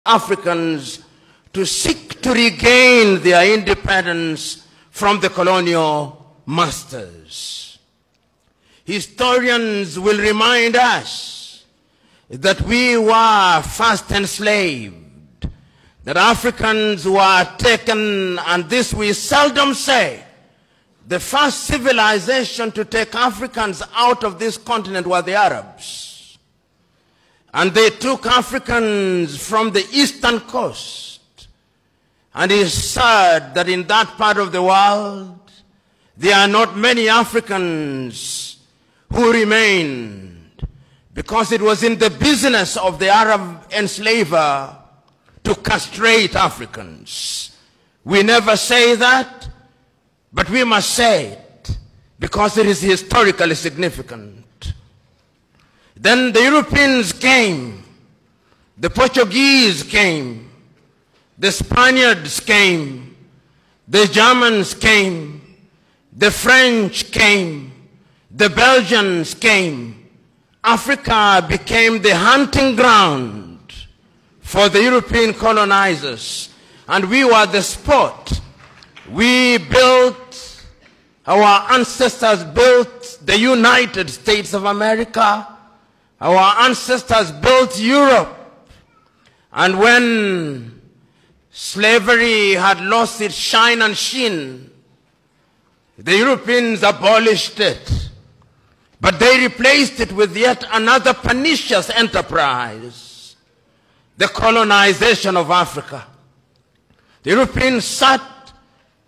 Africans to seek to regain their independence from the colonial masters. Historians will remind us that we were first enslaved, that Africans were taken, and this we seldom say. The first civilization to take Africans out of this continent were the Arabs. And they took Africans from the eastern coast. And it is said that in that part of the world, there are not many Africans who remained, because it was in the business of the Arab enslaver to castrate Africans. We never say that, but we must say it because it is historically significant. Then the Europeans came, the Portuguese came, the Spaniards came, the Germans came, the French came, the Belgians came. Africa became the hunting ground for the European colonizers, and we were the spot. We built, our ancestors built the United States of America. Our ancestors built Europe. And when slavery had lost its shine and sheen, the Europeans abolished it. But they replaced it with yet another pernicious enterprise, the colonization of Africa. The Europeans sat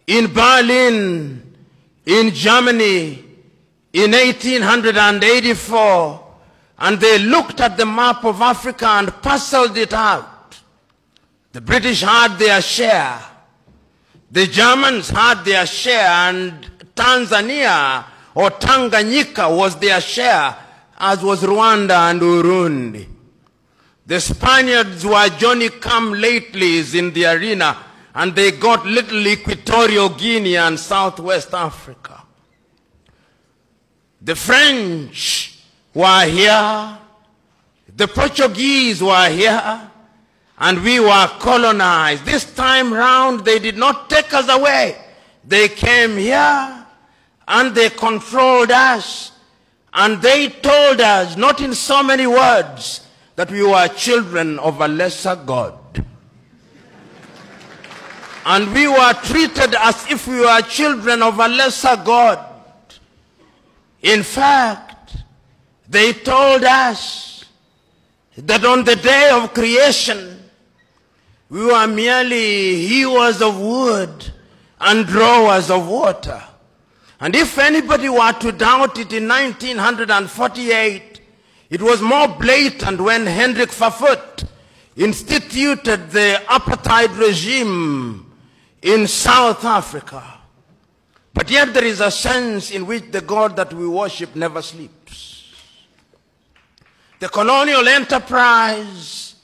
in Berlin, in Germany, in 1884, and they looked at the map of Africa and parceled it out. The British had their share. The Germans had their share, and Tanzania or Tanganyika was their share, as was Rwanda and Burundi. The Spaniards were Johnny-come-latelys in the arena, and they got little Equatorial Guinea and Southwest Africa. The French were here, the Portuguese were here, and we were colonized. This time round, they did not take us away. They came here, and they controlled us, and they told us, not in so many words, that we were children of a lesser God. And we were treated as if we were children of a lesser God. In fact, they told us that on the day of creation, we were merely hewers of wood and drawers of water. And if anybody were to doubt it in 1948, it was more blatant when Hendrik Verwoerd instituted the apartheid regime in South Africa. But yet there is a sense in which the God that we worship never sleeps. The colonial enterprise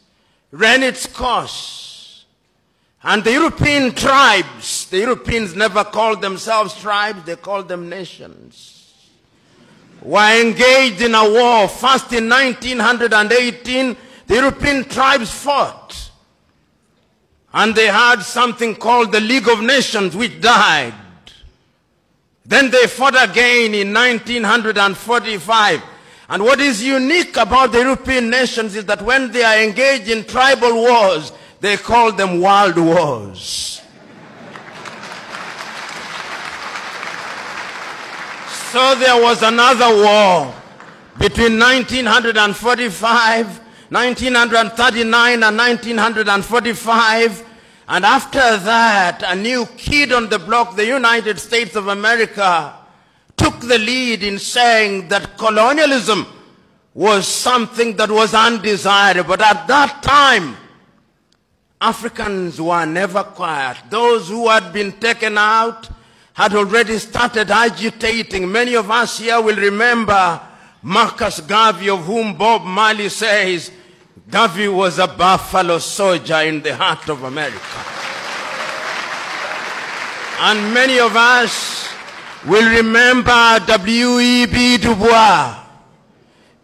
ran its course, and the European tribes, the Europeans never called themselves tribes, they called them nations, were engaged in a war. First in 1918, the European tribes fought. And they had something called the League of Nations, which died. Then they fought again in 1945. And what is unique about the European nations is that when they are engaged in tribal wars, they call them world wars. So there was another war between 1945, 1939 and 1945, and after that, a new kid on the block, the United States of America, took the lead in saying that colonialism was something that was undesirable. But at that time, Africans were never quiet. Those who had been taken out had already started agitating. Many of us here will remember Marcus Garvey, of whom Bob Marley says, Garvey was a buffalo soldier in the heart of America. And many of us will remember W.E.B. Du Bois.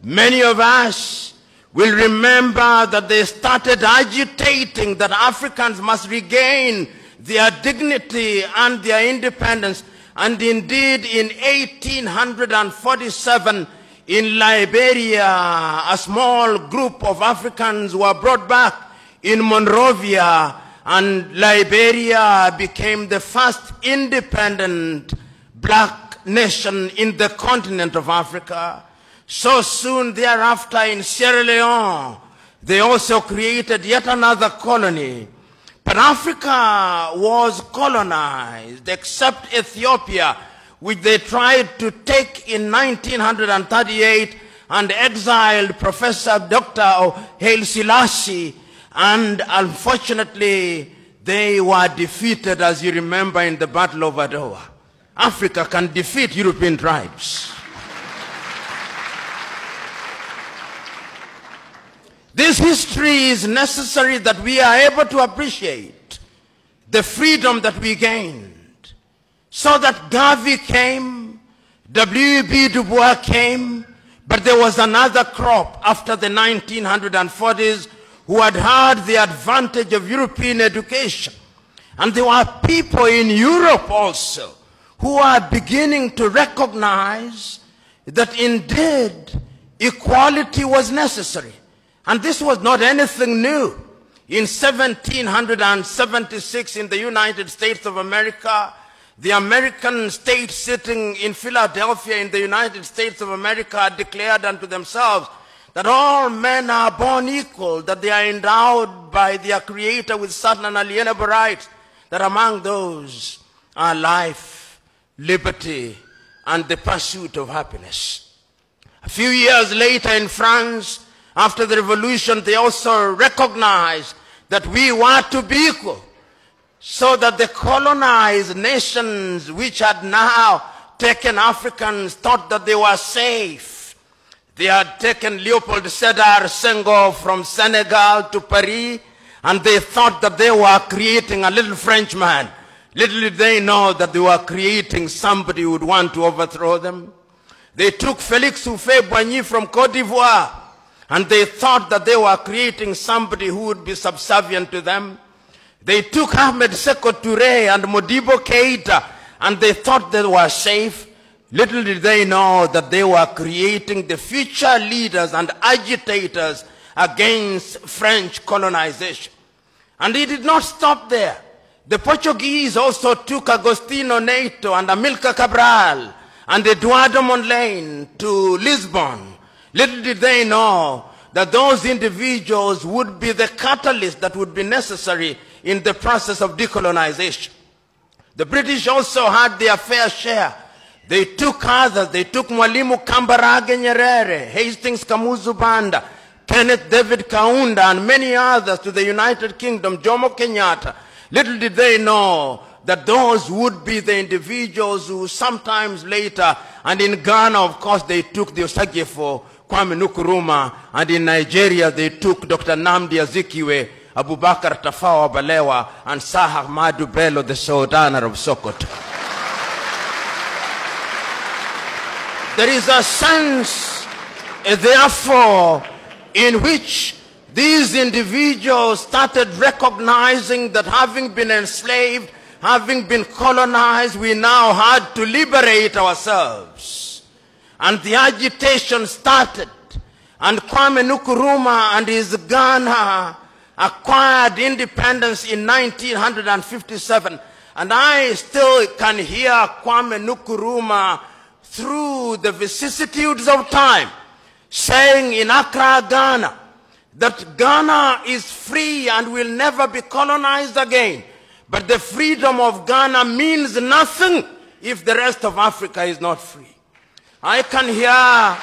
Many of us will remember that they started agitating that Africans must regain their dignity and their independence. And indeed, in 1847, in Liberia, a small group of Africans were brought back in Monrovia, and Liberia became the first independent black nation in the continent of Africa. So soon thereafter, in Sierra Leone, they also created yet another colony. But Africa was colonized, except Ethiopia, which they tried to take in 1938 and exiled Professor Dr. Haile Selassie. And unfortunately, they were defeated, as you remember, in the Battle of Adwa. Africa can defeat European tribes. This history is necessary that we are able to appreciate the freedom that we gained. So that Garvey came, W.E.B. Du Bois came, but there was another crop after the 1940s who had had the advantage of European education. And there were people in Europe also who are beginning to recognize that indeed equality was necessary. And this was not anything new. In 1776 in the United States of America, the American state sitting in Philadelphia in the United States of America declared unto themselves that all men are born equal, that they are endowed by their Creator with certain unalienable rights, that among those are life, liberty, and the pursuit of happiness. A few years later in France, after the revolution, they also recognized that we were to be equal, so that the colonized nations which had now taken Africans thought that they were safe. They had taken Leopold Sédar Senghor from Senegal to Paris, and they thought that they were creating a little Frenchman. Little did they know that they were creating somebody who would want to overthrow them. They took Félix Houphouët-Boigny from Côte d'Ivoire, and they thought that they were creating somebody who would be subservient to them. They took Ahmed Sékou Touré and Modibo Keïta, and they thought they were safe. Little did they know that they were creating the future leaders and agitators against French colonization. And it did not stop there. The Portuguese also took Agostinho Neto and Amilcar Cabral and Eduardo Mondlane to Lisbon. Little did they know that those individuals would be the catalyst that would be necessary in the process of decolonization. The British also had their fair share. They took others. They took Mwalimu Kambarage Nyerere, Hastings Kamuzu Banda, Kenneth David Kaunda, and many others to the United Kingdom, Jomo Kenyatta. Little did they know that those would be the individuals who sometimes later, and in Ghana, of course, they took the Osagyefo, Kwame Nkrumah, and in Nigeria they took Dr. Nnamdi Azikiwe, Abubakar Tafawa Balewa, and Sir Ahmadu Bello, the Sultan of Sokoto. There is a sense, therefore, in which these individuals started recognizing that having been enslaved, having been colonized, we now had to liberate ourselves. And the agitation started, and Kwame Nkrumah and his Ghana acquired independence in 1957. And I still can hear Kwame Nkrumah through the vicissitudes of time saying in Accra, Ghana, that Ghana is free and will never be colonized again. But the freedom of Ghana means nothing if the rest of Africa is not free. I can hear